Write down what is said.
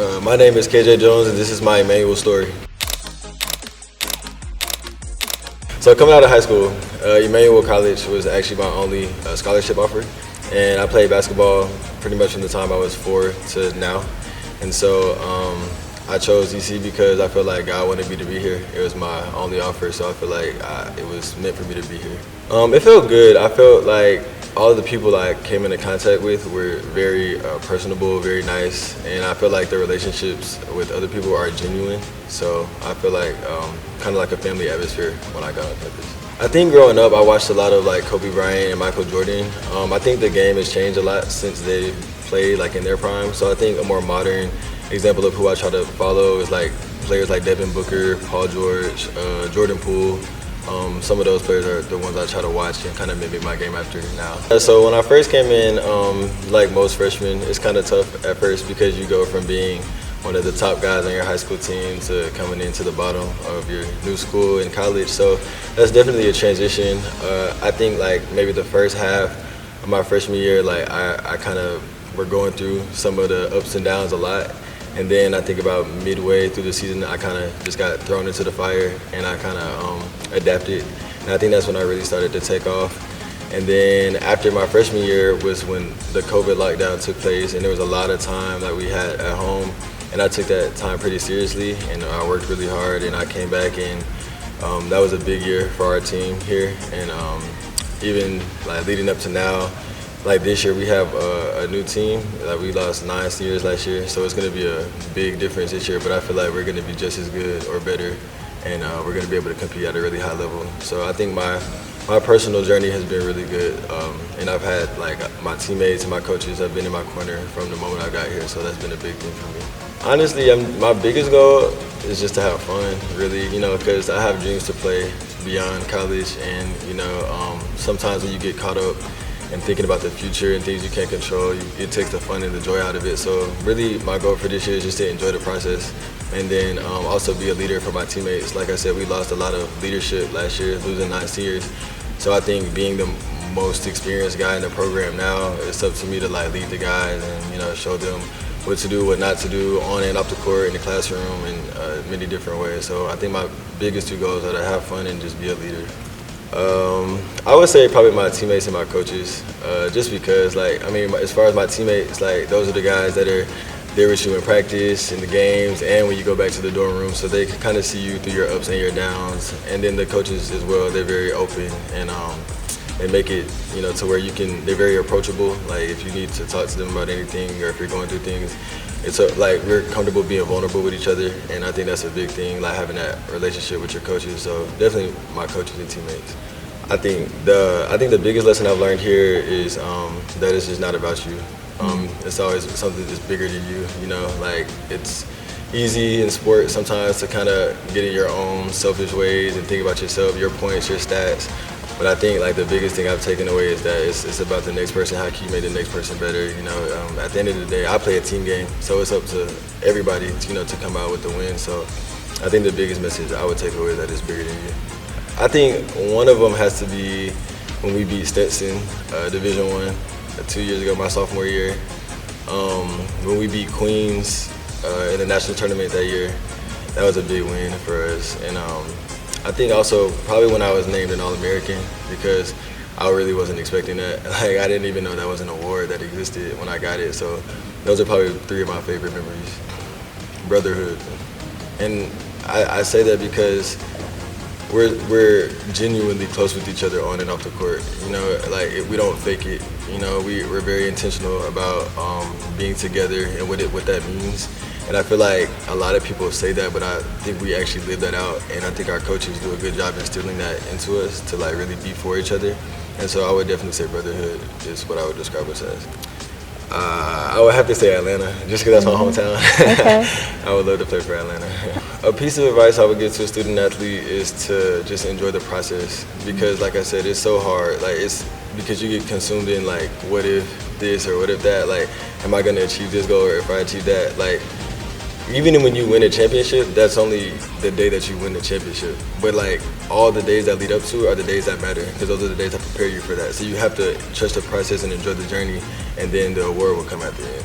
My name is KJ Jones, and this is my Emmanuel story. So coming out of high school, Emmanuel College was actually my only scholarship offer, and I played basketball pretty much from the time I was 4 to now. And so I chose EC because I felt like God wanted me to be here. It was my only offer, so I feel like it was meant for me to be here. It felt good. I felt like all of the people I came into contact with were very personable, very nice, and I feel like the relationships with other people are genuine. So I feel like kind of like a family atmosphere when I got on campus. I think growing up, I watched a lot of like Kobe Bryant and Michael Jordan. I think the game has changed a lot since they played like in their prime. So I think a more modern example of who I try to follow is like players like Devin Booker, Paul George, Jordan Poole. Some of those players are the ones I try to watch and kind of mimic my game after now. So when I first came in, like most freshmen, it's kind of tough at first because you go from being one of the top guys on your high school team to coming into the bottom of your new school in college. So that's definitely a transition. I think like maybe the first half of my freshman year, like I kind of were going through some of the ups and downs a lot. And then I think about midway through the season, I kind of just got thrown into the fire and I kind of adapted. And I think that's when I really started to take off. And then after my freshman year was when the COVID lockdown took place, and there was a lot of time that we had at home. And I took that time pretty seriously, and I worked really hard, and I came back, and that was a big year for our team here. And even like leading up to now, like this year we have a new team. Like we lost 9 seniors last year, so it's going to be a big difference this year. But I feel like we're going to be just as good or better, and we're going to be able to compete at a really high level. So I think my personal journey has been really good, and I've had like my teammates and my coaches have been in my corner from the moment I got here. So that's been a big thing for me. Honestly, my biggest goal is just to have fun, really, because I have dreams to play beyond college, and sometimes when you get caught up and thinking about the future and things you can't control, it takes the fun and the joy out of it. So really my goal for this year is just to enjoy the process and then also be a leader for my teammates. Like I said, we lost a lot of leadership last year, losing 9 seniors. So I think being the most experienced guy in the program now, it's up to me to like lead the guys and show them what to do, what not to do, on and off the court, in the classroom, in many different ways. So I think my biggest 2 goals are to have fun and just be a leader. I would say probably my teammates and my coaches, just because, as far as my teammates, those are the guys that are there with you in practice, in the games, and when you go back to the dorm room, so they can kind of see you through your ups and your downs. And then the coaches as well, they're very open, and they make it, to where they're very approachable. Like if you need to talk to them about anything, or if you're going through things, it's like we're comfortable being vulnerable with each other, and I think that's a big thing, like having that relationship with your coaches. So definitely my coaches and teammates. I think the biggest lesson I've learned here is that it's just not about you. It's always something that's bigger than you. Like it's easy in sports sometimes to kind of get in your own selfish ways and think about yourself, your points, your stats. But I think like the biggest thing I've taken away is that it's about the next person, how can you make the next person better. At the end of the day, I play a team game, so it's up to everybody, to come out with the win. So I think the biggest message I would take away is that it's bigger than you. I think one of them has to be when we beat Stetson, Division I, 2 years ago, my sophomore year. When we beat Queens in the national tournament that year, that was a big win for us. And I think also probably when I was named an All-American, because I really wasn't expecting that. Like I didn't even know that was an award that existed when I got it. So those are probably 3 of my favorite memories. Brotherhood. And I say that because we're genuinely close with each other on and off the court. Like we don't fake it. We're very intentional about being together and what that means. And I feel like a lot of people say that, but I think we actually live that out. And I think our coaches do a good job instilling that into us to like really be for each other. And so I would definitely say brotherhood is what I would describe us as. I would have to say Atlanta, just because that's my hometown. Okay. I would love to play for Atlanta. A piece of advice I would give to a student athlete is to just enjoy the process, because like I said, it's so hard. Like it's because you get consumed in like, what if this or what if that? Like, am I gonna achieve this goal, or if I achieve that? Like, even when you win a championship, that's only the day that you win the championship. But like all the days that lead up to are the days that matter, because those are the days that prepare you for that. So you have to trust the process and enjoy the journey, and then the award will come at the end.